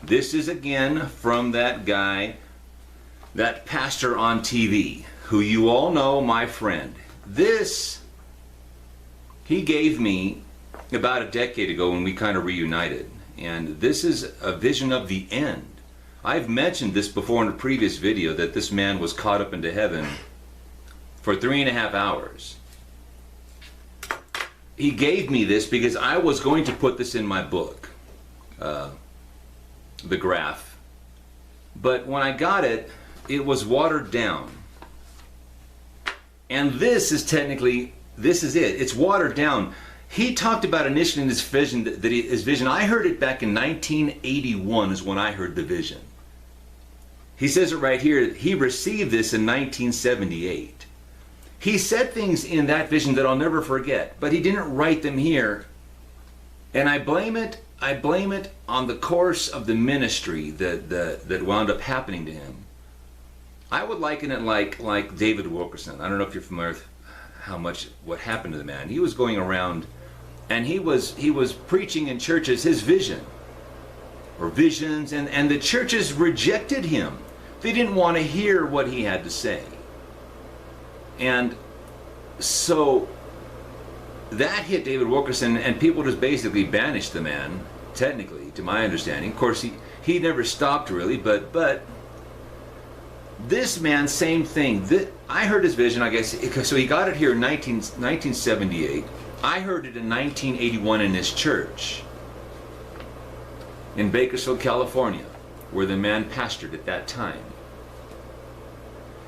This is again from that guy, that pastor on TV, who you all know, my friend. This, he gave me about a decade ago when we kind of reunited. And this is a vision of the end. I've mentioned this before in a previous video, that this man was caught up into heaven for 3.5 hours. He gave me this because I was going to put this in my book, the graph. But when I got it, it was watered down. And this is technically, this is it. It's watered down. He talked about initially in his vision, his vision, I heard it back in 1981 is when I heard the vision. He says it right here, he received this in 1978. He said things in that vision that I'll never forget, but he didn't write them here. And I blame it on the course of the ministry that wound up happening to him. I would liken it like David Wilkerson. I don't know if you're familiar with what happened to the man. He was going around and he was preaching in churches his vision or visions, and the churches rejected him. They didn't want to hear what he had to say. And so that hit David Wilkerson, and people just basically banished the man, technically, to my understanding. Of course, he never stopped really, but this man, same thing. I heard his vision, I guess, so he got it here in 1978. I heard it in 1981 in his church in Bakersfield, California, where the man pastored at that time.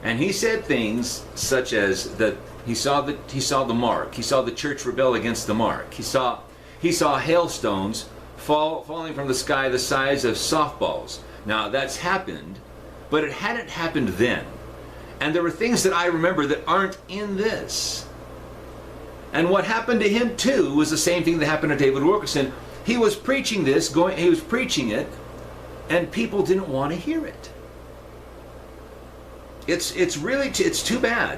And he said things such as that he saw the mark. He saw the church rebel against the mark. He saw hailstones falling from the sky the size of softballs. Now that's happened, but it hadn't happened then. And there were things that I remember that aren't in this. And what happened to him too was the same thing that happened to David Wilkerson. He was preaching this, he was preaching it, and people didn't want to hear it. It's really too bad.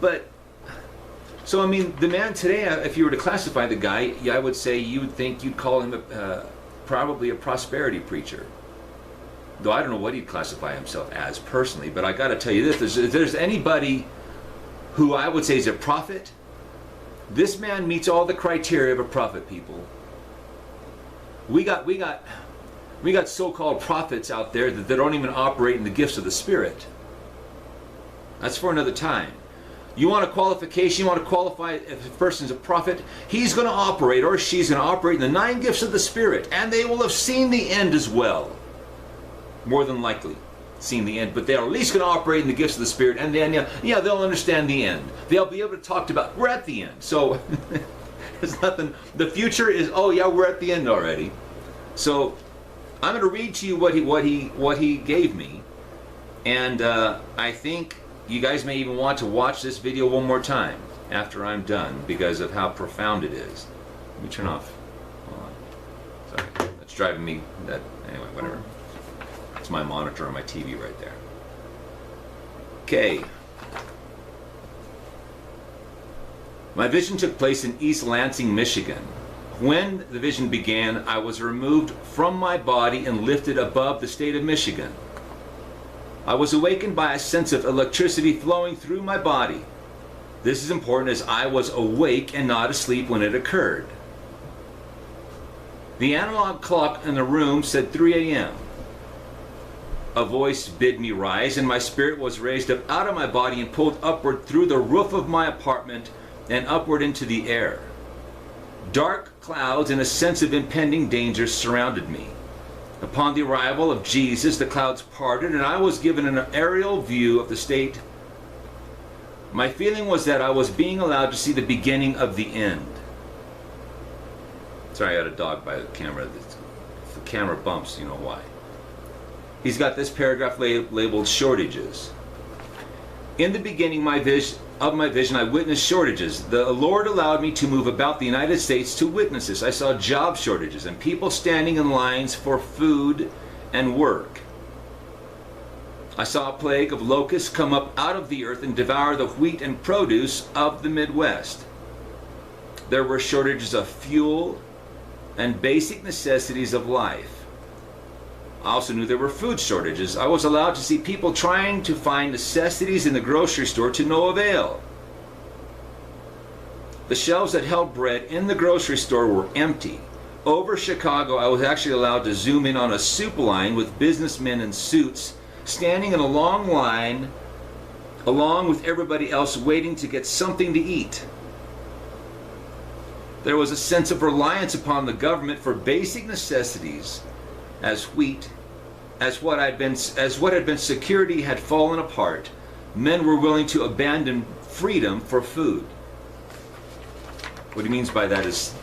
But so I mean, the man today, if you were to classify the guy, I would say you'd call him probably a prosperity preacher. Though I don't know what he'd classify himself as personally, but I got to tell you this: if there's anybody who I would say is a prophet, this man meets all the criteria of a prophet. People, we got so-called prophets out there that they don't even operate in the gifts of the Spirit. That's for another time. You want a qualification, you want to qualify if a person's a prophet, he's going to operate, or she's going to operate in the 9 gifts of the Spirit, and they will have seen the end as well. More than likely seen the end, but they're at least going to operate in the gifts of the Spirit, and then yeah, they'll understand the end. They'll be able to talk about, we're at the end. So there's nothing, the future is, oh yeah, we're at the end already. So I'm going to read to you what he gave me, and I think you guys may even want to watch this video one more time after I'm done because of how profound it is. Let me turn off. Hold on. Sorry, that's driving me. Anyway, whatever. It's my monitor on my TV right there. Okay. My vision took place in East Lansing, Michigan. When the vision began, I was removed from my body and lifted above the state of Michigan. I was awakened by a sense of electricity flowing through my body. This is important as I was awake and not asleep when it occurred. The analog clock in the room said 3 a.m. A voice bid me rise, and my spirit was raised up out of my body and pulled upward through the roof of my apartment and upward into the air. Dark clouds and a sense of impending danger surrounded me. Upon the arrival of Jesus, the clouds parted, and I was given an aerial view of the state. My feeling was that I was being allowed to see the beginning of the end. Sorry, I had a dog by the camera. If the camera bumps, you know why. He's got this paragraph labeled shortages. In the beginning of my vision, I witnessed shortages. The Lord allowed me to move about the United States to witness this. I saw job shortages and people standing in lines for food and work. I saw a plague of locusts come up out of the earth and devour the wheat and produce of the Midwest. There were shortages of fuel and basic necessities of life. I also knew there were food shortages. I was allowed to see people trying to find necessities in the grocery store to no avail. The shelves that held bread in the grocery store were empty. Over Chicago, I was actually allowed to zoom in on a soup line with businessmen in suits standing in a long line along with everybody else waiting to get something to eat. There was a sense of reliance upon the government for basic necessities as wheat, as what had been security had fallen apart. Men were willing to abandon freedom for food. What he means by that is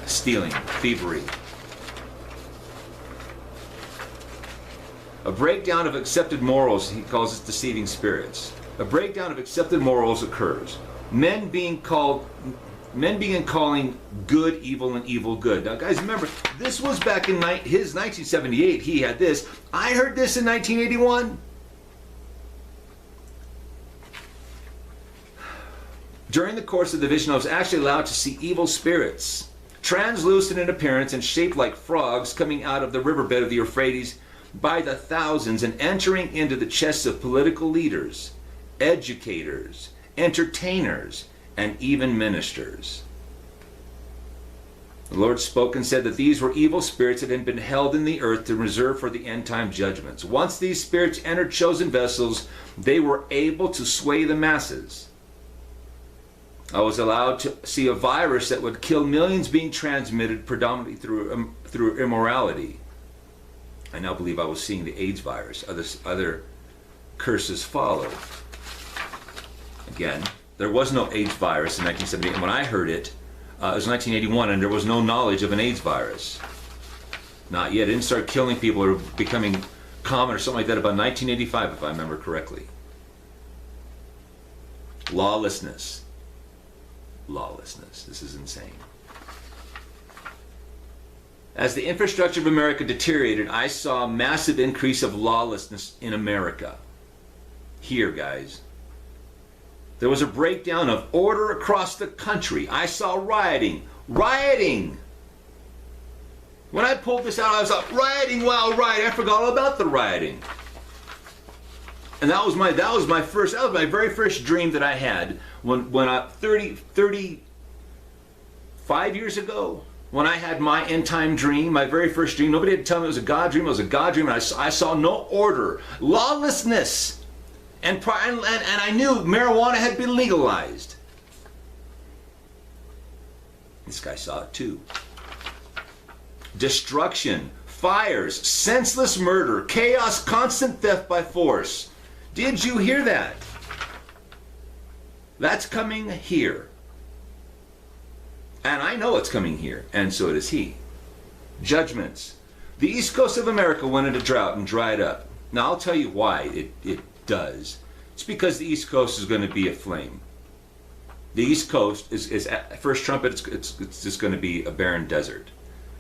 stealing, thievery. A breakdown of accepted morals, he calls it deceiving spirits. A breakdown of accepted morals occurs. Men being calling good evil and evil good. Now guys, remember, this was back in his 1978. He had this. I heard this in 1981. During the course of the vision, I was actually allowed to see evil spirits, translucent in appearance and shaped like frogs, coming out of the riverbed of the Euphrates by the thousands and entering into the chests of political leaders, educators, entertainers, and even ministers. The Lord spoke and said that these were evil spirits that had been held in the earth to reserve for the end time judgments. Once these spirits entered chosen vessels, they were able to sway the masses. I was allowed to see a virus that would kill millions being transmitted predominantly through immorality. I now believe I was seeing the AIDS virus. Other curses followed. Again, there was no AIDS virus in 1978. And when I heard it, it was 1981, and there was no knowledge of an AIDS virus. Not yet. It didn't start killing people or becoming common or something like that about 1985, if I remember correctly. Lawlessness. Lawlessness. This is insane. As the infrastructure of America deteriorated, I saw a massive increase of lawlessness in America. Here, guys. There was a breakdown of order across the country. I saw rioting. Rioting! When I pulled this out, I was like, rioting while rioting. I forgot all about the rioting. And that was my very first dream that I had when I 35 years ago, when I had my end time dream, my very first dream. Nobody had to tell me it was a God dream. It was a God dream, and I saw no order, lawlessness, and I knew marijuana had been legalized. This guy saw it too. Destruction, fires, senseless murder, chaos, constant theft by force. Did you hear that? That's coming here. And I know it's coming here, and so does he. Judgments. The east coast of America went into drought and dried up. Now I'll tell you why it does. It's because the east coast is going to be aflame. The east coast is at first trumpet, it's just going to be a barren desert.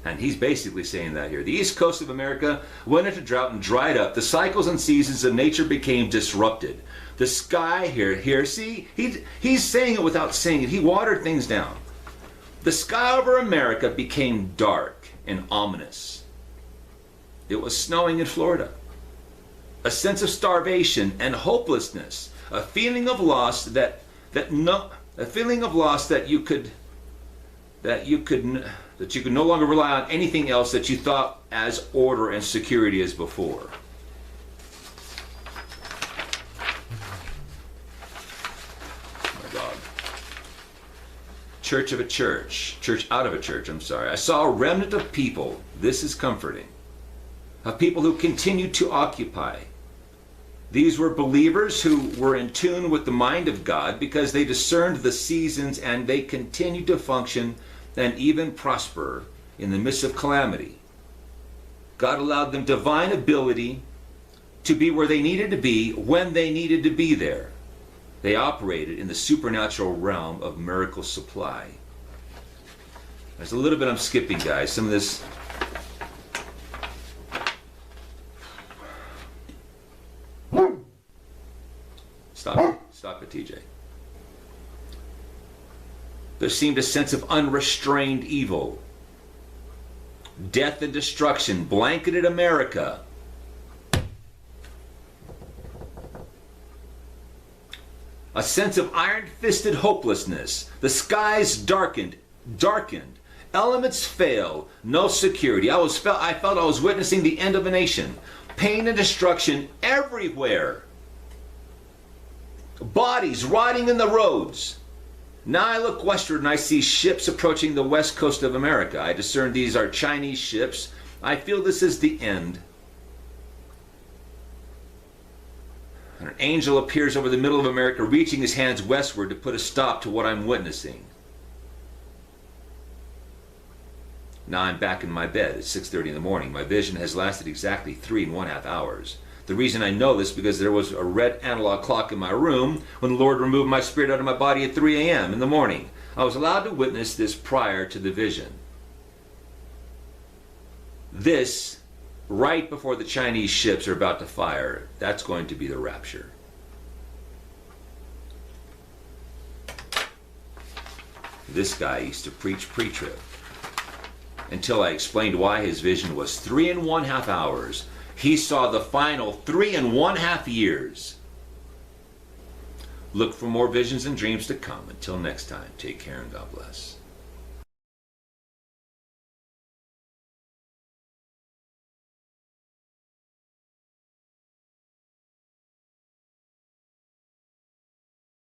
And he's basically saying that here. The east coast of America went into drought and dried up. The cycles and seasons of nature became disrupted. The sky here, see? He's saying it without saying it. He watered things down. The sky over America became dark and ominous. It was snowing in Florida. A sense of starvation and hopelessness. A feeling of loss that you could no longer rely on anything else that you thought as order and security as before. Oh my God. Church out of a church, I'm sorry. I saw a remnant of people, this is comforting, of people who continued to occupy. These were believers who were in tune with the mind of God because they discerned the seasons, and they continued to function and even prosper in the midst of calamity. God allowed them divine ability to be where they needed to be when they needed to be there. They operated in the supernatural realm of miracle supply. There's a little bit I'm skipping, guys. Some of this. Stop it, TJ. There seemed a sense of unrestrained evil. Death and destruction blanketed America A sense of iron-fisted hopelessness. The skies darkened. Elements failed. No security. I felt I was witnessing the end of a nation. Pain and destruction everywhere. Bodies rotting in the roads. Now I look westward and I see ships approaching the west coast of America. I discern these are Chinese ships. I feel this is the end. An angel appears over the middle of America, reaching his hands westward to put a stop to what I'm witnessing. Now I'm back in my bed at 6:30 in the morning. My vision has lasted exactly 3.5 hours. The reason I know this is because there was a red analog clock in my room when the Lord removed my spirit out of my body at 3 a.m. in the morning. I was allowed to witness this prior to the vision. This, right before the Chinese ships are about to fire, that's going to be the rapture. This guy used to preach pre-trib until I explained why his vision was 3.5 hours. He saw the final 3.5 years. Look for more visions and dreams to come. Until next time, take care and God bless.